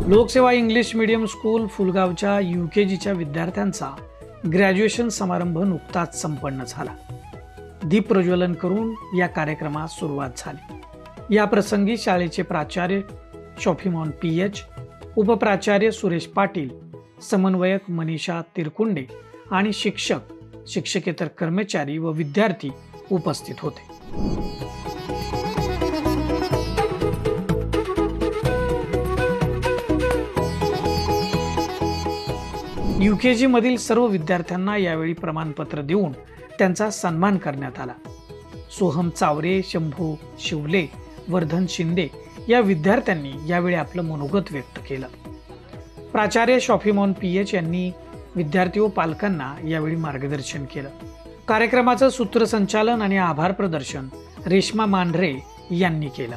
लोकसेवा English medium school फुलगावच्या UKGच्या विद्यार्थ्यांचा graduation समारंभ नुकताच संपन्न झाला। दीप प्रज्वलन करून या कार्यक्रमास सुरुवात झाली। या प्रसंगी शाळेचे प्राचार्य शॉफिमॉन PH, उपप्राचार्य सुरेश पाटील, समन्वयक मनीषा तिरकुंडे आणि शिक्षक, शिक्षकेतर कर्मचारी व विद्यार्थी उपस्थित होते। UKG मधील सर्व विद्यार्थ्यांना यावेळी प्रमाणपत्र देऊन त्यांचा सन्मान करण्यात आला। सोहम चावरे, शंभू शिवले, वर्धन शिंदे या विद्यार्थ्यांनी यावेळी आपलं मनोगत व्यक्त केलं। प्राचार्य शॉफिमॉन PH यांनी विद्यार्थी व पालकांना यावेळी मार्गदर्शन केलं। कार्यक्रमाचं सूत्रसंचालन आणि आभार प्रदर्शन रेश्मा मांढरे यांनी केलं।